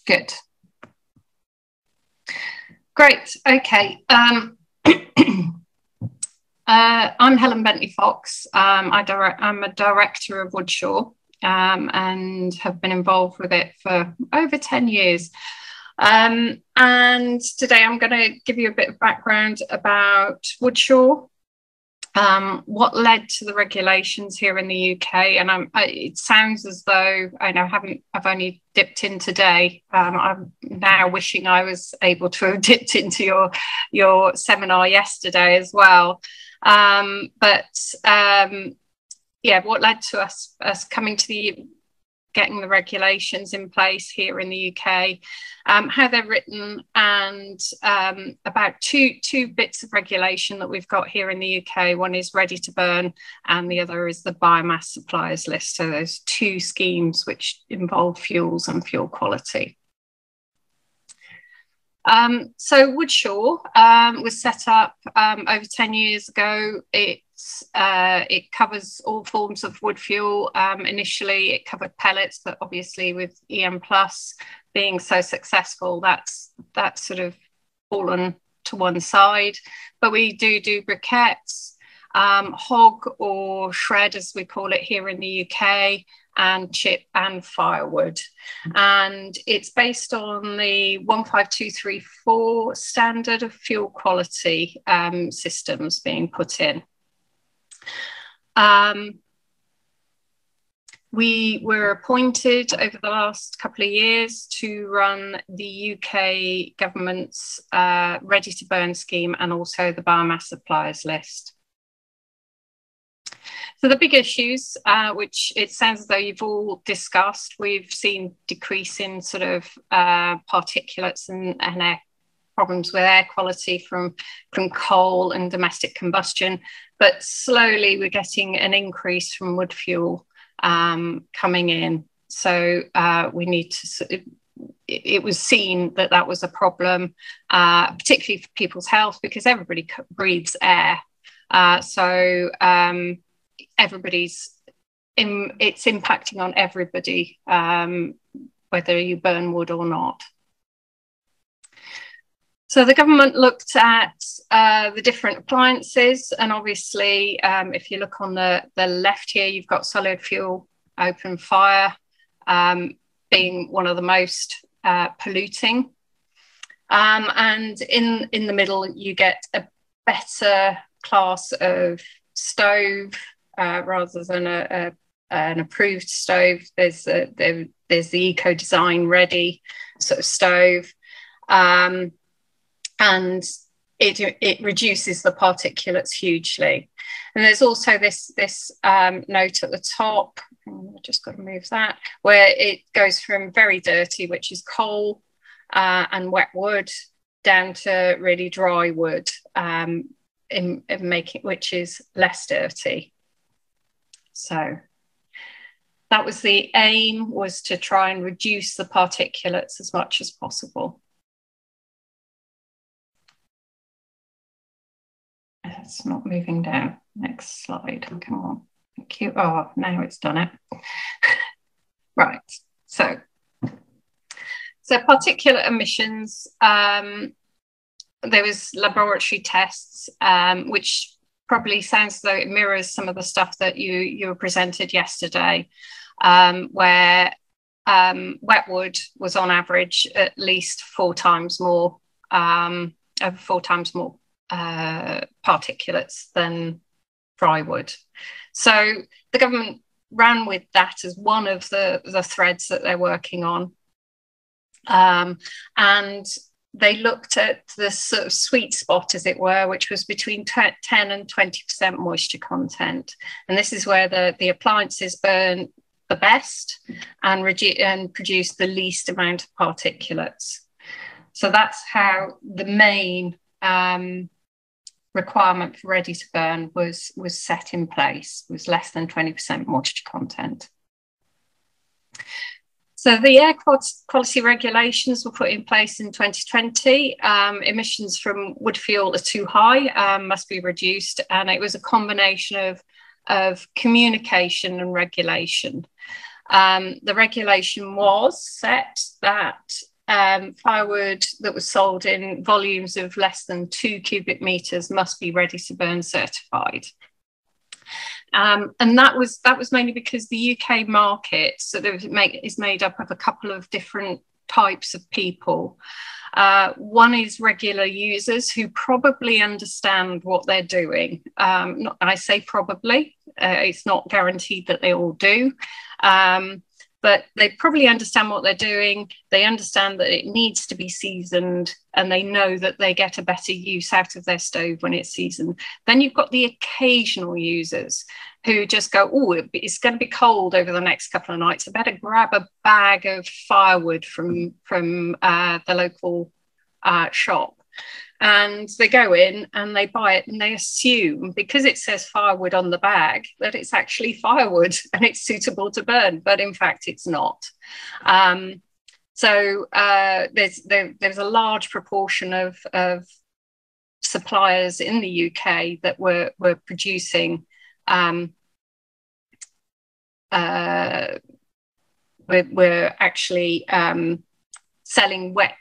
Good. Great. Okay. I'm Helen Bentley Fox. I'm a director of Woodshore and have been involved with it for over 10 years. And today I'm going to give you a bit of background about Woodshore, what led to the regulations here in the UK. And it sounds as though I've only dipped in today. I'm now wishing I was able to have dipped into your seminar yesterday as well. What led to us coming to getting the regulations in place here in the UK, how they're written, and about two bits of regulation that we've got here in the UK. One is ready to burn and the other is the biomass suppliers list. So there's two schemes which involve fuels and fuel quality. So Woodshore was set up over 10 years ago. It covers all forms of wood fuel. Initially, it covered pellets, but obviously with EM Plus being so successful, that's sort of fallen to one side. But we do briquettes, hog or shred, as we call it here in the UK, and chip and firewood. And it's based on the 15234 standard of fuel quality systems being put in. We were appointed over the last couple of years to run the UK government's ready to burn scheme and also the biomass suppliers list. So the big issues, which it sounds as though you've all discussed, we've seen decrease in sort of particulates and air problems with air quality from coal and domestic combustion, but slowly we're getting an increase from wood fuel coming in. So we need to, it was seen that was a problem, particularly for people's health, because everybody breathes air. It's impacting on everybody, whether you burn wood or not. So the government looked at the different appliances, and obviously, if you look on the left here, you've got solid fuel open fire being one of the most polluting. And in the middle, you get a better class of stove rather than an approved stove. There's the eco design ready sort of stove, and it reduces the particulates hugely. And there's also this note at the top, I've just got to move that, where it goes from very dirty, which is coal and wet wood, down to really dry wood, which is less dirty. So that was the aim, was to try and reduce the particulates as much as possible. It's not moving down. Next slide. Come on. Thank you. Oh, now it's done it. Right. So particulate emissions. There was laboratory tests, which probably sounds as though it mirrors some of the stuff that you were presented yesterday, where wet wood was on average at least 4 times more, over 4 times more particulates than dry wood. So the government ran with that as one of the threads that they're working on. And they looked at the sort of sweet spot, as it were, which was between 10 and 20% moisture content. And this is where the appliances burn the best and produce the least amount of particulates. So that's how the main requirement for ready to burn was set in place, was less than 20% moisture content. So the air quality regulations were put in place in 2020. Emissions from wood fuel are too high, must be reduced. And it was a combination of communication and regulation. The regulation was set that firewood that was sold in volumes of less than 2 cubic meters must be ready to burn certified. And that was mainly because the UK market sort of is made up of a couple of different types of people. One is regular users who probably understand what they're doing. I say probably, it's not guaranteed that they all do. But they probably understand what they're doing. They understand that it needs to be seasoned, and they know that they get a better use out of their stove when it's seasoned. Then you've got the occasional users who just go, oh, it's going to be cold over the next couple of nights. I better grab a bag of firewood from the local shop. And they go in and they buy it, and they assume, because it says firewood on the bag, that it's actually firewood and it's suitable to burn, but in fact it's not. So there's a large proportion of suppliers in the UK that were producing we're actually selling wet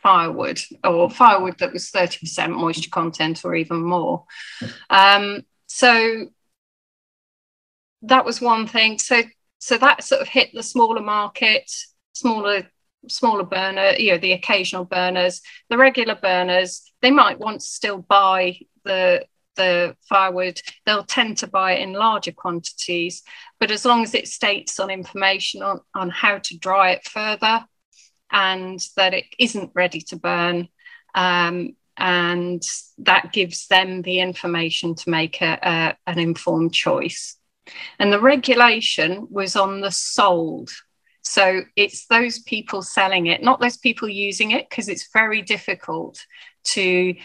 firewood, or firewood that was 30% moisture content or even more. So that was one thing. So that sort of hit the smaller market, smaller burner, the occasional burners. The regular burners, they might want to still buy the firewood. They'll tend to buy it in larger quantities, but as long as it states on information on how to dry it further, and that it isn't ready to burn, and that gives them the information to make an informed choice. And the regulation was on the sold. So it's those people selling it, not those people using it, because it's very difficult to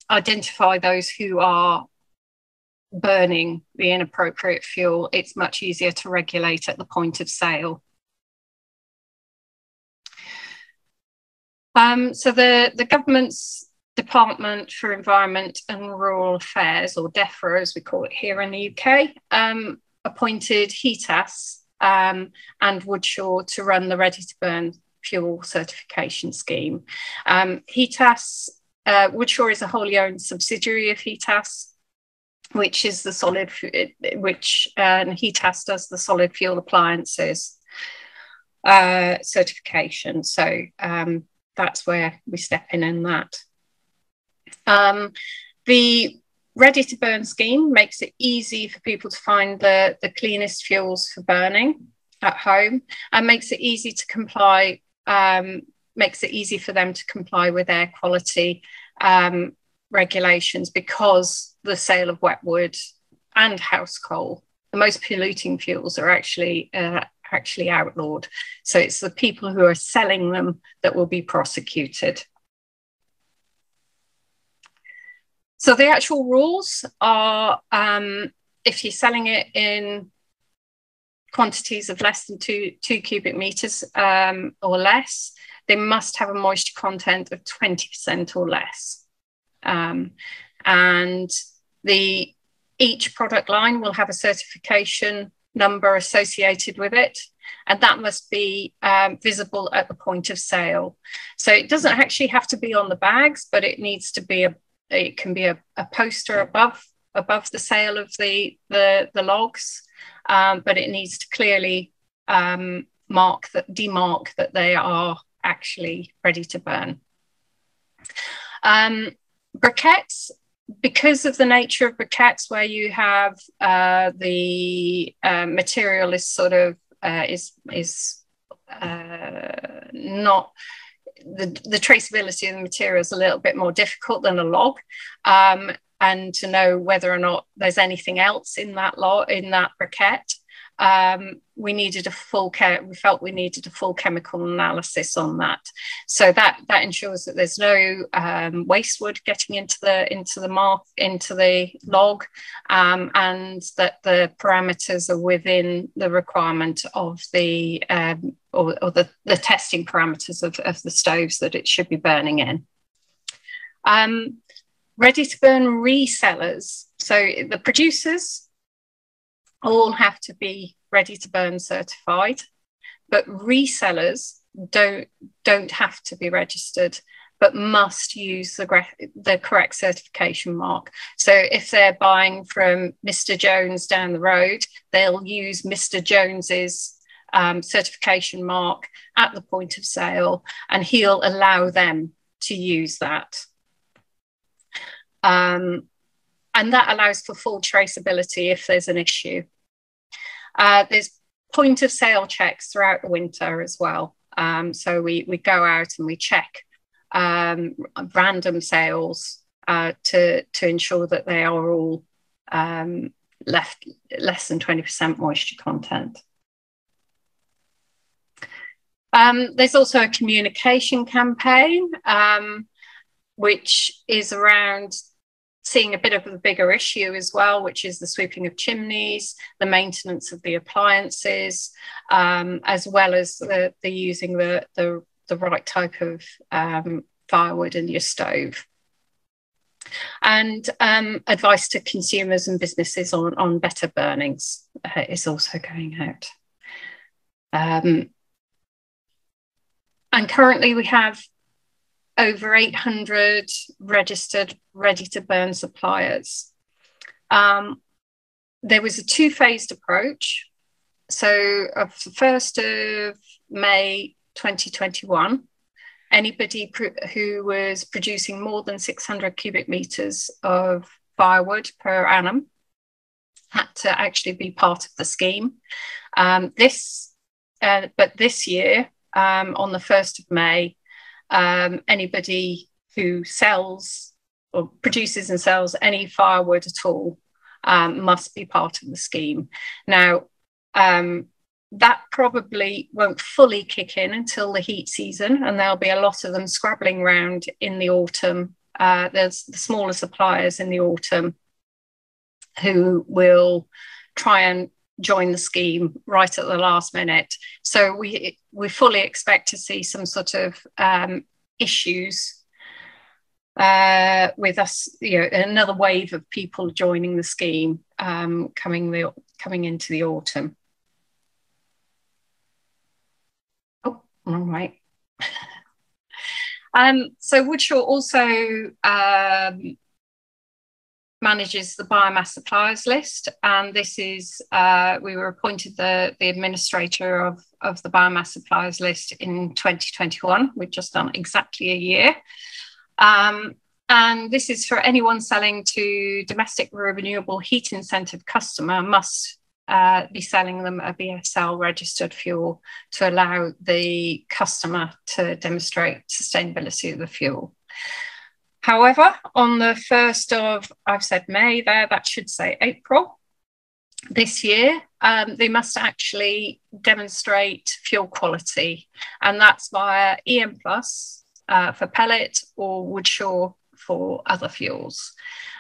identify those who are burning the inappropriate fuel. It's much easier to regulate at the point of sale. So the government's Department for Environment and Rural Affairs, or DEFRA as we call it here in the UK, appointed HETAS and Woodshore to run the Ready to Burn Fuel certification scheme. HETAS, Woodshore is a wholly owned subsidiary of HETAS, which is the solid, HETAS does the solid fuel appliances certification. So that's where we step in that. The Ready to Burn scheme makes it easy for people to find the cleanest fuels for burning at home, and makes it easy to comply, makes it easy for them to comply with air quality regulations, because the sale of wet wood and house coal, the most polluting fuels, are actually outlawed. So it's the people who are selling them that will be prosecuted. So the actual rules are, if you're selling it in quantities of less than 2 cubic meters or less, they must have a moisture content of 20% or less. And each product line will have a certification number associated with it, and that must be visible at the point of sale. So it doesn't actually have to be on the bags, but it needs to be it can be a poster above the sale of the logs, but it needs to clearly demark that they are actually ready to burn. Briquettes, because of the nature of briquettes, where you have the material is sort of not, the traceability of the material is a little bit more difficult than a log, and to know whether or not there's anything else in that briquette. We felt we needed a full chemical analysis on that. So that ensures that there's no waste wood getting into the log, and that the parameters are within the requirement of the the testing parameters of the stoves that it should be burning in. Ready to burn resellers. So the producers all have to be ready to burn certified, but resellers don't have to be registered, but must use the correct certification mark. So if they're buying from Mr. Jones down the road, they'll use Mr. Jones's certification mark at the point of sale, and he'll allow them to use that. And that allows for full traceability if there's an issue. There's point of sale checks throughout the winter as well. So we go out and we check random sales to ensure that they are all less than 20% moisture content. There's also a communication campaign, which is around seeing a bit of a bigger issue as well, which is the sweeping of chimneys, the maintenance of the appliances, as well as the using the right type of firewood in your stove. And advice to consumers and businesses on better burnings is also going out. And currently we have over 800 registered ready-to-burn suppliers. There was a two-phased approach. So of the 1st of May 2021, anybody who was producing more than 600 cubic meters of firewood per annum had to actually be part of the scheme. But this year, on the 1st of May, anybody who sells or produces and sells any firewood at all must be part of the scheme. Now, that probably won't fully kick in until the heat season, and there'll be a lot of them scrabbling around in the autumn. There's the smaller suppliers in the autumn who will try and join the scheme right at the last minute. So we fully expect to see some sort of issues with us, another wave of people joining the scheme coming into the autumn. Oh, wrong way. So Woodshore also manages the biomass suppliers list, and this is we were appointed the administrator of the biomass suppliers list in 2021. We've just done exactly a year, and this is for anyone selling to domestic renewable heat incentive customer must be selling them a BSL registered fuel to allow the customer to demonstrate sustainability of the fuel. However, on the 1st of, I've said May there, that should say April this year, they must actually demonstrate fuel quality, and that's via EM Plus for pellet or Woodshore for other fuels.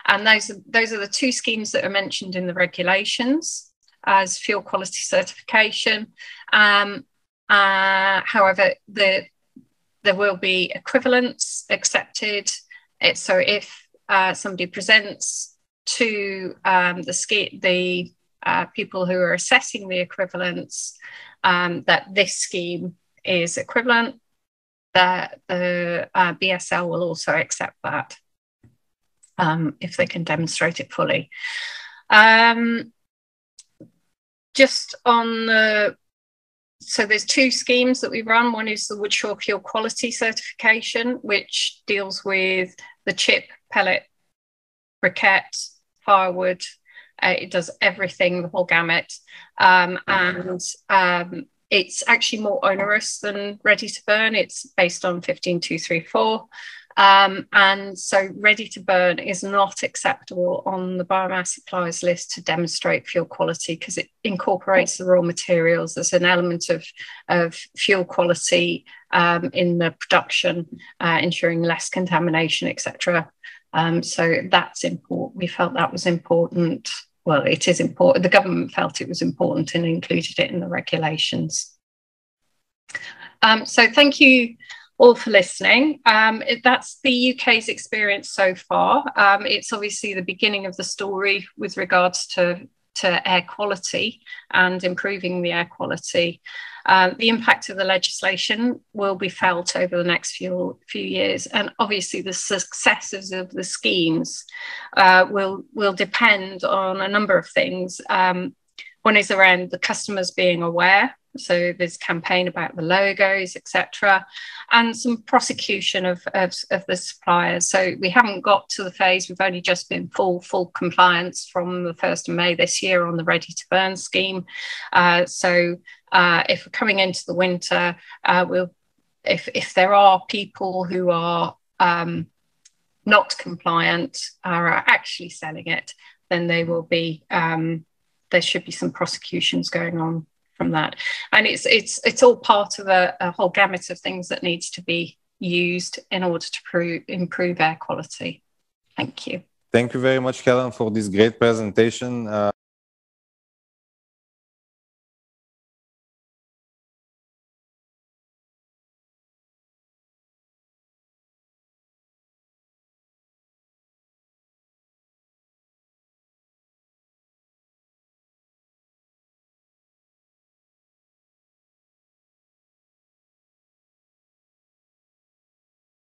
And those are the two schemes that are mentioned in the regulations as fuel quality certification. However, there will be equivalents accepted. So if somebody presents to the people who are assessing the equivalence that this scheme is equivalent, that the BSL will also accept that if they can demonstrate it fully. Just on the So there's two schemes that we run. One is the Woodshore Fuel Quality Certification, which deals with the chip, pellet, briquette, firewood. It does everything, the whole gamut. It's actually more onerous than ready to burn. It's based on 15234. And so ready to burn is not acceptable on the biomass suppliers list to demonstrate fuel quality because it incorporates the raw materials. There's an element of fuel quality in the production, ensuring less contamination, etc. So that's important. We felt that was important. Well, it is important. The government felt it was important and included it in the regulations. So thank you all for listening. That's the UK's experience so far. It's obviously the beginning of the story with regards to to air quality and improving the air quality. The impact of the legislation will be felt over the next few years, and obviously the successes of the schemes will depend on a number of things. One is around the customers being aware. So there's a campaign about the logos, etc., and some prosecution of the suppliers. So we haven't got to the phase, we've only just been full compliance from the 1st of May this year on the ready to burn scheme. So if we're coming into the winter, if there are people who are not compliant or are actually selling it, then they will be there should be some prosecutions going on from that. And it's all part of a whole gamut of things that needs to be used in order to improve air quality. Thank you. Thank you very much, Helen, for this great presentation.